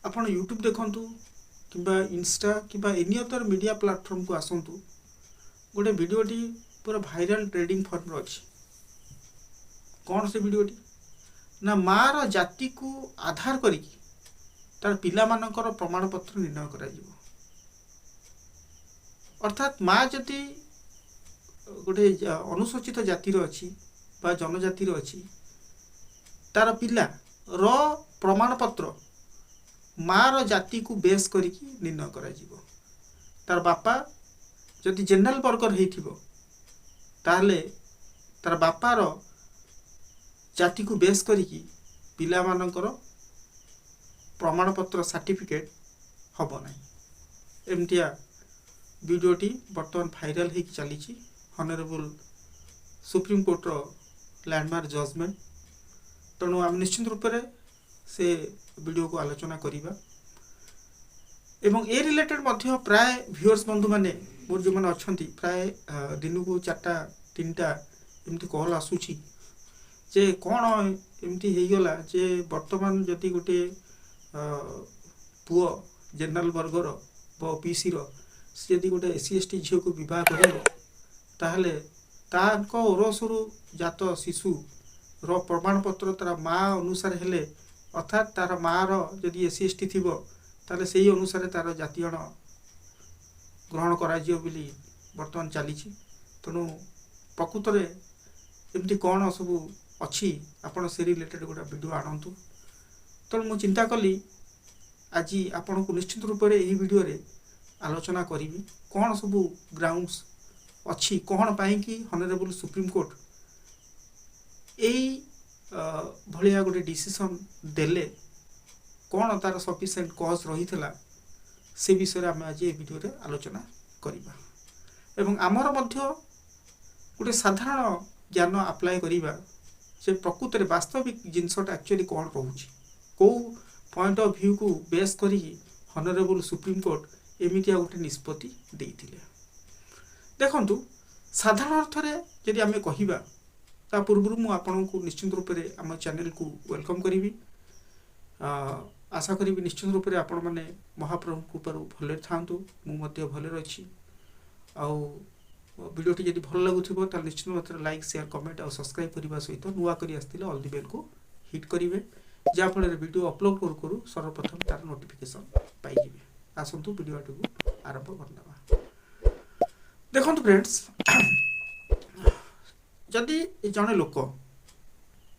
आपण यूट्यूब देखंतु किंबा इंस्टा किंबा एनी अदर मीडिया प्लेटफॉर्म को आसंतु गोटे वीडियोटी पूरा भाइराल ट्रेडिंग फॉर्म अच्छी कौन से वीडियोटी ना मार जाति को आधार करिकी तार पिला मानकर प्रमाण पत्र निर्णय करा जिवो अर्थात माँ जदि गोटे अनुसूचित जातिर अच्छी बा जनजातिर अच्छी तार पिला रो प्रमाण पत्र मार जाति को बेस करिकी निर्णय करा जिवो तार बापा जदि जनरल वर्गर हेथिबो ताहले तार बापार जाति को बेस करिकी पिला मानकर प्रमाण पत्र सर्टिफिकेट हबो नाही एमतिया वीडियोटी बर्तमान भाइराल होगी चली हनरेबल सुप्रीम कोर्ट रो लैंडमार्क जजमेंट तेणु आम निश्चित रूप से वीडियो को आलोचना करिबा एवं ए रिलेटेड मध्य प्राय व्यूअर्स बंधु माने मोर जो माने अछंती प्राय दिन को 4टा 3टा एमती कॉल आसुची जे कोन एमती हेई गला जे वर्तमान जति गोटे पुओ जनरल वर्गर व ओबीसी रो से यदि गोटे एससी एसटी झील को विवाह करिबो ताहले ताको ओरसरु जात शिशु रो प्रमाण पत्र तार माँ अनुसार हेले अर्थात तार माँ रो जदि एससी एसटी थिबो ताहले सेही अनुसार तार जातिगण ग्रहण करा जियो बोली वर्तमान चली तेणु प्रकृत रे एमती कौन सब अच्छी आपण से रिलेटेड गोटे वीडियो आणतु तेणु मु चिंता कली आज आपण को निश्चित रूप से यही वीडियो रे आलोचना करी कौन सब ग्राउंड्स अच्छी कौन पाई कि हनरेबल सुप्रीम कोर्ट यही भाया गोटे डिसीजन देले कौन तार सफिशिएंट कज रही से विषय आम आज ये वीडियो रे आलोचना करिबा एवं आमर मध्य गोटे साधारण ज्ञान अप्लाई करिबा से प्रकृत रे वास्तविक जिनसटा एक्चुअली कौन रोचे कौ पॉइंट ऑफ व्यू को बेस करी हनरेबल सुप्रीम कोर्ट एमितिया गोटे निष्पत्ति देइथिले देखंतु साधारण अर्थ रे यदि आमे कहिबा ता पूर्व मु आपन को निश्चित रूप से आम चैनल को वेलकम करी आशा करी निश्चित रूप से आपण माने महाप्रभु कृपारू भले थांतु मु मध्य भले रही आउ वीडियोटी जदि भल लगुथिबो त निश्चित मात्रा लाइक शेयर कमेंट और सब्सक्राइब करबा सहित नुआ करी आस्तिले ऑल दी बेल को हिट करिवे जा फल वीडियो अपलोड करू करू सर्वप्रथम तार नोटिफिकेशन पाई जिवे आसंतु वीडियो को आरंभ करनबा देखंतु फ्रेंड्स जदि जने लोक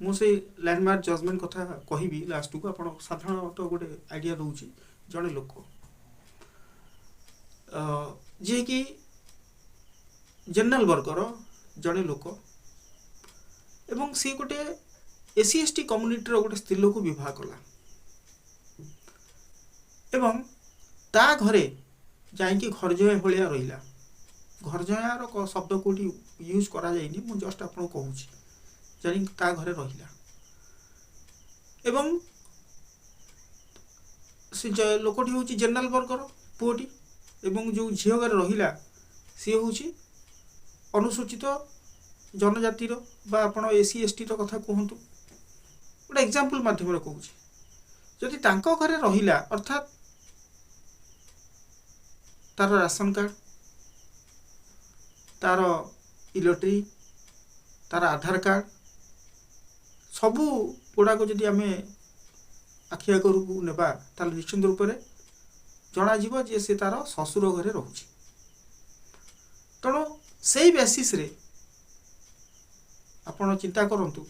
मु से लैंडमार्क जजमेंट कथा कहिबी लास्ट को आपण साधारण तो गोटे आइडिया रहउची जने लोक जे कि जनरल वर्गर जने लोक एवं सी गोटे एससी एसटी कम्युनिटी रो गोटे स्त्री लोक विवाह कला एवं ता घरे जाइकी घर जय भलिया रहिला घर जयार शब्द कोटी यूज करा जाइनी मु जस्ट आपन कहूची जानी ता घरे रहिला एवं से लोकटी होची जनरल वर्गर पुओटी एवं जो झियो घरे रहिला सी होची अनुसूचित जनजातिर बा आपण एससी एसटी रो कथा कहंतु गोटे एग्जांपल माध्यम रे कहूची जदि तांको घरे रहिला अर्थात तार राशन कार्ड तार इलेक्ट्री तार आधार कार्ड सबू गुड़ाक जदि आम आखि आगरକୁ नेबा ताल निश्चित रूप से जना जीव जे से तार ससुर घरे रोचे तेणु से बेसिस रे आपण चिंता करंतु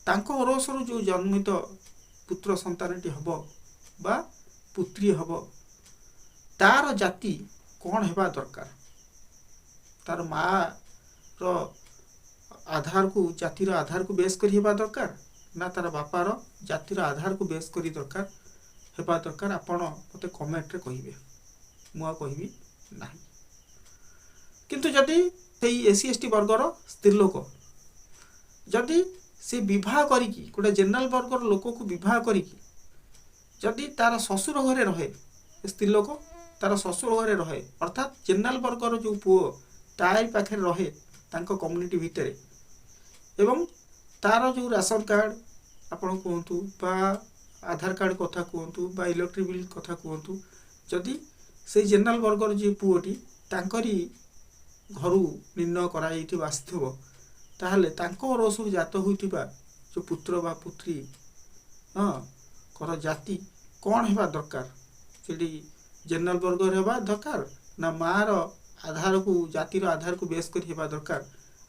तांको ओरसरु जो जन्मित पुत्र संतानटी हब बा पुत्री हब तार जाति कौन हेबा दरकार तार माँ रो आधार को जातिर आधार को बेस करी हेबा दरकार ना तार बापार जातिर आधार को बेस करी दरकार हेबा दरकार आपण मते कमेंट रे कहिबे मुआ कहिबी नाही किंतु जदि सेई एससी एसटी वर्गर स्त्री लोक जदि से विवाह करिकी गोटे जनरल वर्गर लोक को विवाह करिकी जदि तार ससुर घरे रहे स्त्री लोक तार ससुर घरे रहे अर्थात जनरल वर्गर जो पुओ तार पाखे रहे तांको कम्युनिटी भितर एवं तार जो राशन कार्ड आपण कहतु बा आधार कार्ड कथा कहतु बा इलेक्ट्रिक बिल कथा कहतु जदि से जेनराल वर्गर जी पुओटी तांकरी घरू निर्णय कर आसथिबो ताहले तांको रसुर जात होइतिबा जो पुत्र बा पुत्री हाँ कर जाति कौन हेबा दरकार सेठी जेनराल वर्गर हेबा दरकार ना मार आधार को जातिर आधार को बेस कर हेबा दरकार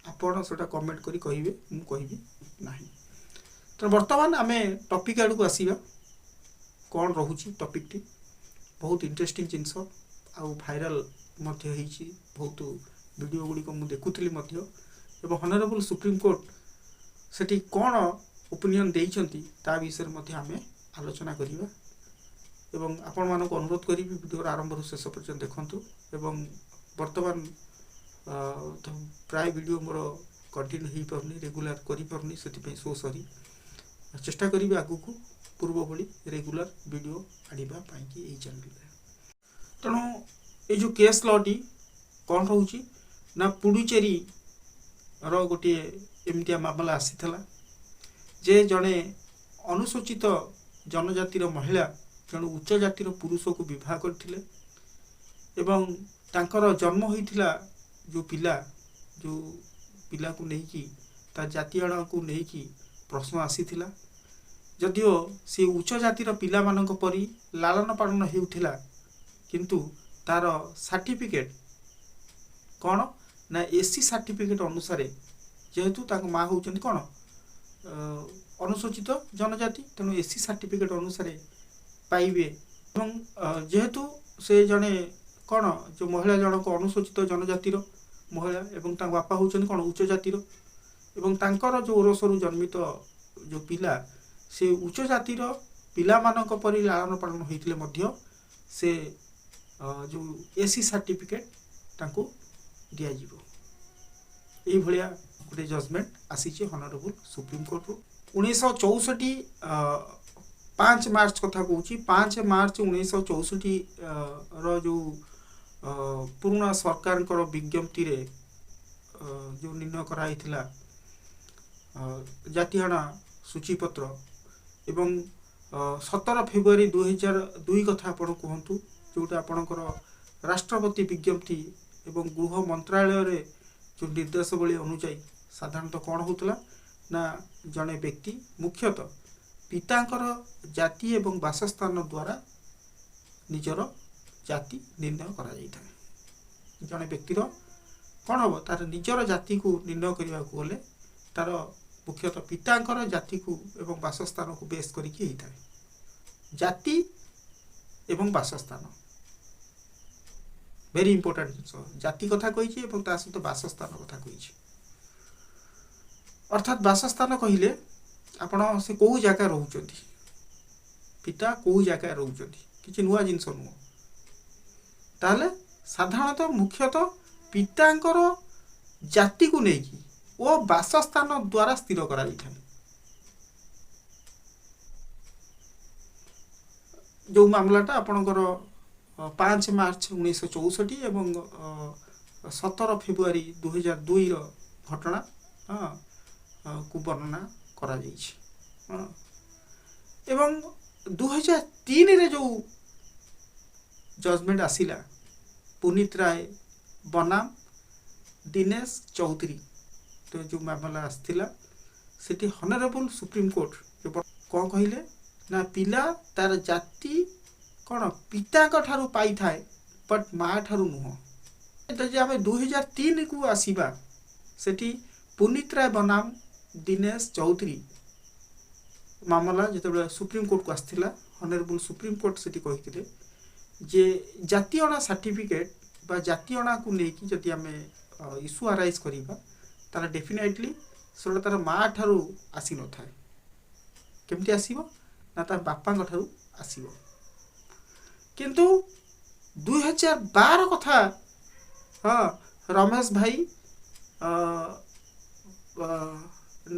आपण सेटा कमेंट करी कहिबे मु कहिबी नाही। तो वर्तमान आमे टॉपिक आडू आसीबा कौन रहुची टॉपिक टी बहुत इंटरेस्टिंग जिनस आउ भाइराल मध्य हेची बहुत वीडियो गुडी को मु देखुतली मध्य एवं हॉनरेबल सुप्रीम कोर्ट सेठी कौन ओपिनियन देइछंती ता विषय मध्य आमे आलोचना करिबा एवं आपण मानको अनुरोध करी वीडियो आरंभ रु शेष पर्यंत देखंतु एवं वर्तमान प्राय वीडियो मोर कंटिन्यू ही परनी रेगुलर करी परनी सेति पे सो सॉरी चेष्टा करी आगु को पूर्व भली रेगुलर वीडियो आनिबा पाई कि एई चैनल रे तणो ए जो केस लॉटी कौन रहउची ना पुडुचेरी रो गोटे एमतिया मामला आसीथला जे जड़े अनुसूचित जनजातिर महिला जन उच्च जातिर पुरुष को विवाह करथिले एवं तांकर जन्म होइथिला जो पिला को नेकी ता जातियाणा को नेकी प्रश्न आसीथिला जदियो से उच्च जातिर पिला मानक परी लालन पालन हेउथिला किंतु तार सर्टिफिकेट कौन ना एससी सर्टिफिकेट अनुसार जेहेतु ताको माँ होचंती कौन अनुसूचित जनजाति तेणु एससी सर्टिफिकेट अनुसार पाइबे एवं जेहेतु से जने कौन जो महिला जनक अनुसूचित जनजातिर महिला एवं तांको बापा होचंती कौन उच्च जातिर एवं तांकर जो ओरसरु जन्मित जो पिला से उच्च जातिर पिला मानक परी लालन पालन होइथिले मध्य से जो एससी सर्टिफिकेट तांको दिया जीवो एई भलिया गोटे जजमेंट आसीचे हॉनरेबल सुप्रीम कोर्ट रो 1964 5 मार्च कथा कहूँ 5 मार्च 1964 रो जो पुराना सरकार विज्ञप्ति रे जो निर्णय कराइथिला जातिहाना सूचीपत्र एवं 17 फेब्रुआरी 2002 कथा आपण कहतु जोटा आपणकर राष्ट्रपति विज्ञप्ति एवं गृह मंत्रालय रे जो निर्देशावली अनुसार साधारणतः कौन होतला ना जड़े व्यक्ति मुख्यतः पितांकर जाति एवं बासस्थान द्वारा निजर जाति निर्णय करा जाइथाय जड़े व्यक्तिर कौन हम तार निजर जाति को निर्णय करने को गले तार मुख्यतः पितांकर जाति को एवं बासस्थान को बेस करिकी होइथाय जाति एवं बासस्थान वेरी इंपोर्टेंट जिन जाति कथा कही सहित बासस्थान कथा कही अर्थात बासस्थान कहले आपण से कौ जगह रोचंती पिता कौ जगह रोचंती किछि नुआ जिनस नुह ताले साधारणतः मुख्यतः पितांकर जाति को लेकी ओ बासस्थान द्वारा स्थिर करा जाइथाय जो मामलाटा आपणकर 5 मार्च 1964 एवं 17 फेब्रुआरी 2002 रो घटना को वर्णना करा जाइछि एवं 2003 रे जो जजमेंट आसिला पुनीत राय बनाम दिनेश चौधरी तो जो मामला आसथिला सेठी हॉनरेबल सुप्रीम कोर्ट जो कौन कहले ना पिला तार जाति कौन पिता ठारू पाई थाए बट माँ ठारू नुह तो आम 2003 को आसीबा सेठी पुनीत राय बनाम दिनेश चौधरी मामला जो सुप्रीम कोर्ट को आसथिला हॉनरेबल सुप्रीम कोर्ट सेठी कहिथिले जे जातिअणा सर्टिफिकेट बा जातिअणा को लेकी जदि आम इश्यू अराइज करिबा तार डेफिनेटली से तार माँ ठारू आसी न थाए केमती आसीबो ना तार बापा ठारू आसीबो किंतु 2012 कथा हाँ रमेश भाई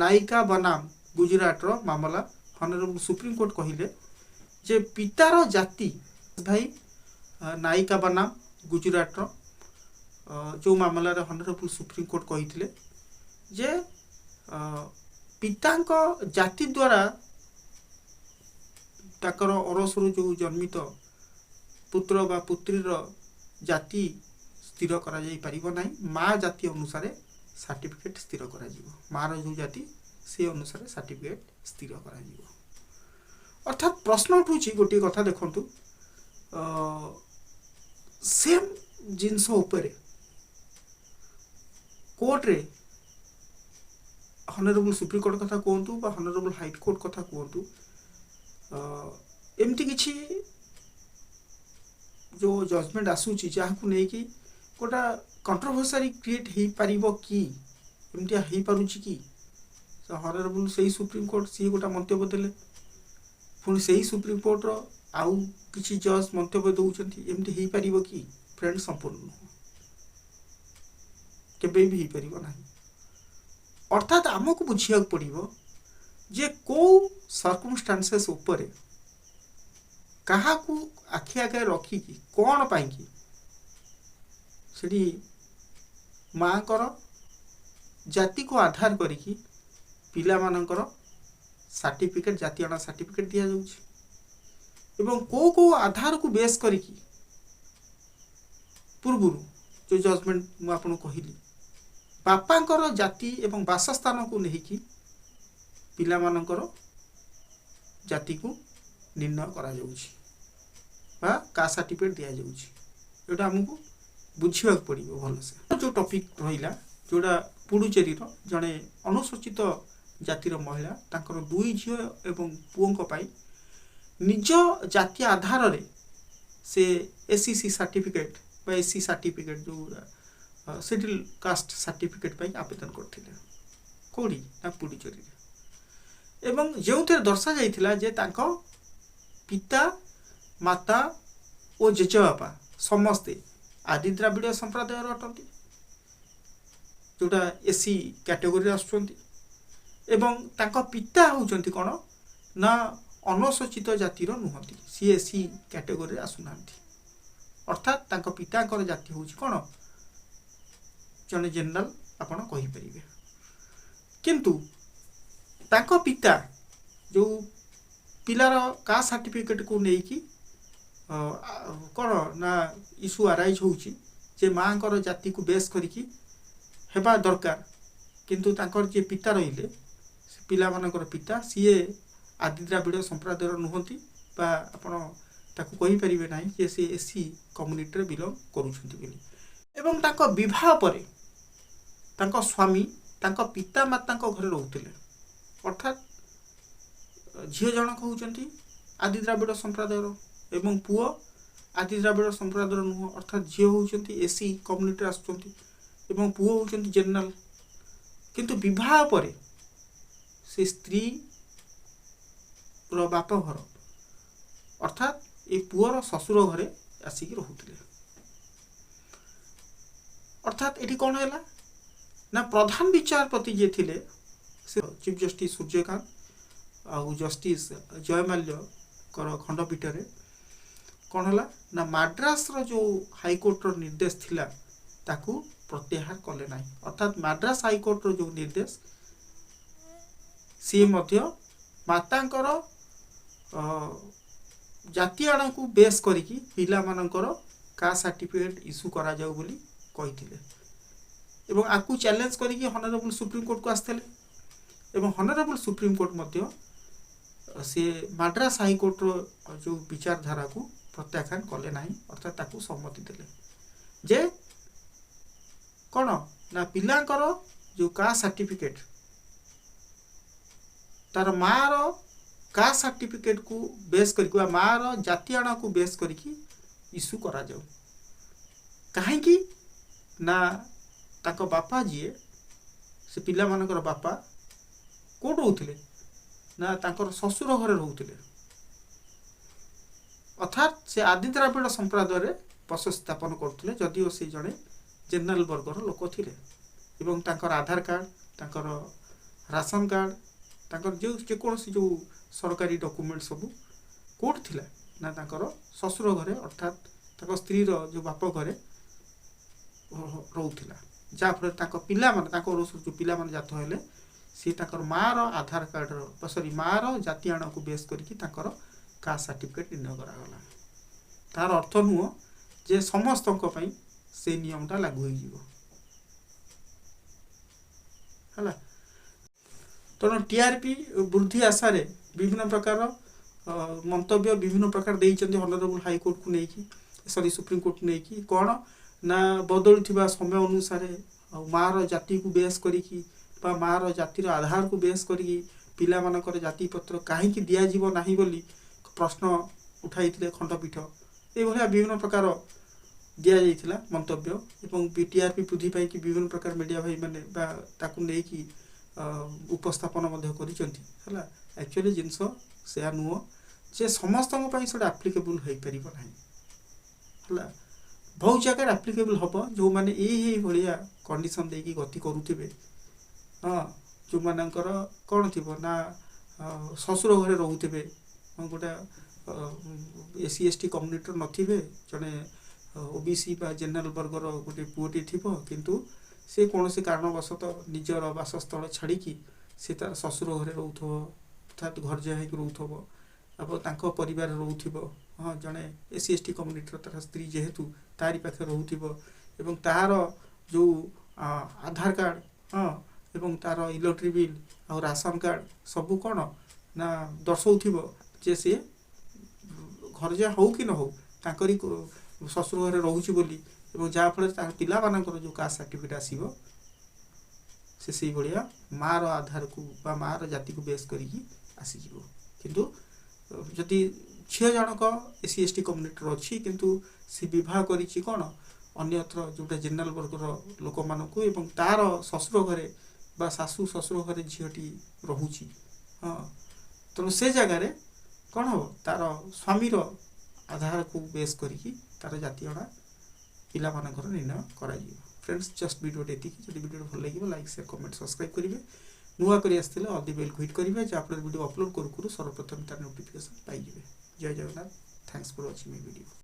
नायिका बनाम गुजरात रो मामला हॉनरेबल सुप्रीम कोर्ट कहिले जे पितार जाति भाई नायिका बनाम गुजरात रो जो मामला रे हॉनरेबल सुप्रीम कोर्ट कहिथिले जे पितांक जाति द्वारा ତାଙ୍କର ଅରସରୁ ଯେଉଁ ଜନ୍ମିତ ପୁତ୍ର ବା ପୁତ୍ରୀର ଜାତି ସ୍ଥିର କରାଯାଇପାରିବ ନାହିଁ। ମା ଜାତି ଅନୁସାରେ ସାର୍ଟିଫିକେଟ୍ ସ୍ଥିର କରାଯିବ। ମାର ଯେଉଁ ଜାତି ସେ ଅନୁସାରେ ସାର୍ଟିଫିକେଟ୍ ସ୍ଥିର କରାଯିବ। ଅର୍ଥାତ୍ ପ୍ରଶ୍ନ ଉଠୁଛି ଗୋଟିଏ କଥା ଦେଖନ୍ତୁ, ସେମ୍ ଜିନିଷ ଉପରେ କୋର୍ଟରେ ହନରେବୁଲ ସୁପ୍ରିମକୋର୍ଟ କଥା କୁହନ୍ତୁ ବା ହନରେବୁଲ ହାଇକୋର୍ଟ କଥା କୁହନ୍ତୁ, ଏମିତି କିଛି जो जजमेंट आसूची जहाँ नहीं गोटा कंट्रोवर्सी क्रिएट हो पार कि एमती हो पारुची कि हनरेबल से सुप्रीमकोर्ट सी गोटा मंतव्य देले, पुणी से सुप्रीमकोर्ट आउ किसी जज मंतव्य दौरान एमती हो पार कि फ्रेंड संपूर्ण नुह केबे भी हो पार ना। अर्थात आमको बुझा पड़ो जे कौ सर्कमस्टांसेस उपरे क्या आखि आगे रखिकी कौन पाई सेठी माँ कर जाति को आधार करिकी पिला मानकर सर्टिफिकेट जाति आना सर्टिफिकेट दिया जाउछि एवं को आधार को बेस करिकी पूर्व जो जजमेंट मु आपन कहली बापांकर जाति एवं बासस्थान को लेकिन पिला मानकर जाति को निर्णय करा जाउछि बा का सर्टिफिकेट दिया जाउछि। एटा हमकु बुझिबा पड़िबो भल से। जो टॉपिक रहिला जोड़ा पुडुचेरी रो जने अनुसूचित जातिर महिला तांकर दुई झियो एवं पुओंक पाई निज जाति आधार रे से एससीसी सर्टिफिकेट बा एससी सर्टिफिकेट जो सेटल कास्ट सर्टिफिकेट पाई आवेदन करथिले कोडी ना पुडुचेरी एवं जेउथे दर्शा जाइथिला जे तांको पिता माता और जेजेबापा समस्ते आदि द्राविड़ संप्रदाय अटंती जोटा एससी कैटेगोरी आसुचंती एवं तांको पिता होउचंती कोन ना अनुसूचित जातिर नुहंती सी एससी कैटेगोरी आसुनांती। अर्थात तांको पितांकर जाति होउची कोन जने जनरल आपण कहि परिबे, किंतु तांको पिता जो पिलार का सर्टिफिकेट को लेकिन कौन ना इश्यू आराइज होउची जे माँ को जाति को बेस करिकी हेबा दरकार, किंतु तांकर जे पिता रहिले पिला मानकर पिता सीए आदि द्राविड़ संप्रदाय नुहंती बा आपण ताकू कहि परिबे नाही जे से एससी कम्युनिटी रे बिलोंग करूछंती बोली एवं तांको विवाह परे तांको स्वामी तांको पिता मातांको घरे रहउतिले। अर्थात झील जनक होउचंती आदि द्राविड़ संप्रदाय एवं पुओ आदि द्राविड़ संप्रदाय नुह। अर्थात झील होउचंती एससी कम्युनिटी आसुचंती एवं पुओ होउचंती जनरल, किंतु विवाह परे से स्त्री रो बाप घर अर्थात ए पुओर ससुर घरे आसिक रहउतिले। अर्थात एठी कोन हैला ना प्रधान विचारपति जे थिले से चीफ जस्टिस सूर्यकांत आउ जस्टिस जयमाल्य कर खंडपीठ रे कौन है ना मद्रास रो जो हाईकोर्ट रो निर्देश थिला ताकू प्रत्याहार कले ना। अर्थात मद्रास हाईकोर्ट रो जो निर्देश सी मध्य मातांकर जाति आना को बेस करिकी पिला मानकर का सर्टिफिकेट इश्यू करा जाऊ बोली कहिथिले एवं आकू चैलेंज करिकी हनरेबल सुप्रीम कोर्ट को आस्थले एवं हनरेबल सुप्रीम कोर्ट मध्य से मद्रास हाईकोर्ट रो जो विचारधारा को प्रत्याख्यान कले ना। अर्थात ताकू सम्मति देले जे कौन ना पिलांकर जो का सर्टिफिकेट तार माँ रो का सर्टिफिकेट को बेस करके माँ रो जाति आना को बेस करके इश्यू करा जाऊ कहीं ना ताको बापा जी से पिला मानकर बापा कोट रहउथिले ना तांकर ससुर घरे रहउथिले। अर्थात से आदि द्राविड़ संप्रदाय रे बसति स्थापन करथिले जदिओ से जड़े जनरल वर्गर लोक थिले एवं तांकर आधार कार्ड तांकर राशन कार्ड तांकर जो जेकोसी जो सरकारी डॉक्यूमेंट सब कोट थिला ना तांकर ससुर घरे अर्थात तांकर स्त्री रो जो बाप घरे रहउथिला जा फल तांको पिला माने तांको जो पिला माने जात हेले सी तांकर माँ रो आधार कार्ड रो सॉरी माँ रो जाति आना को बेस करके तांकर कास्ट सर्टिफिकेट निर्णय करागला तार अर्थ नुह जे समस्त से नियमटा लागू हो है तेणु टीआरपी वृद्धि आशा विभिन्न प्रकार मंतव्य विभिन्न प्रकार देइचंदी ऑनरेबल हाईकोर्ट को लेकिन सॉरी सुप्रीम कोर्ट को लेकिन कौन ना बदलुवा समय अनुसार मार जाति को बेस करी मार जातिर आधार को बेस करी पिला मानकर जाति पत्र कहीं दिज्व ना बोली प्रश्न उठाई खंडपीठ ये विभिन्न प्रकार दि जाइथिला मंतव्य एवं टीआरपी वृद्धि पाई कि विभिन्न प्रकार मीडिया भाई माने ताकू लेकी उपस्थापन है एक्चुअली जिनस से नुह जे समस्त से आप्लिकेबल हो पार ना है बहुत जगह आप्लिकेबल हम जो मैंने यही भाया कंडीशन देकी गति करुवे हाँ जो मानकर कौन थी ना ससुर घरे रोथे गोटे एससी एसटी कम्युनिटी नथिबे जड़े ओबीसी बा जनरल वर्गर गोटे पुओटी थी किंतु से कौन से कारणवशतः निजर बासस्थल छाड़ी सी तार ससुर घरे रोथो अर्थात घर जा रोथो अब परिवार रोथो हाँ जड़े एससी एसटी कम्युनिटी तार स्त्री जेहेतु तारी पाखे रोथो तार जो आधार कार्ड हाँ एवं तार इलेक्ट्रिक बिल और राशन कार्ड सबू कौन ना दर्शाऊ जे सी घर जा हो कि न हो ताकरी ससुर घरे रोचे बोली जहाँफल पिला मानकर जो कास्ट सर्टिफिकेट आसो से भाया मार आधार को बा मार जाति को बेस करी आसीज किंतु जदि झील जनक एससी एसटी कम्युनिटी अच्छी किंतु सी बह कर कौन अन्यत्र जोटा जनरल वर्गर लोक मानू तार ससुर घरे बा सासू ससुर घरे झीटी रोची हाँ तेणु से जगार कौन हम तार स्वामीर आधार को बेस करी तार जाति अणा पिला मानकर निर्णय कर फ्रेंड्स जस्ट वीडियो जब वीडियो भल लगे लाइक शेयर कमेंट सब्सक्राइब करेंगे नुआ कर आसते अल बेल क्विट करेंगे जहाँफल वीडियो अपलोड करूँ सर्वप्रथम तार नोटिफिकेशन पाइबे जय Jagannath thanks for watching my video.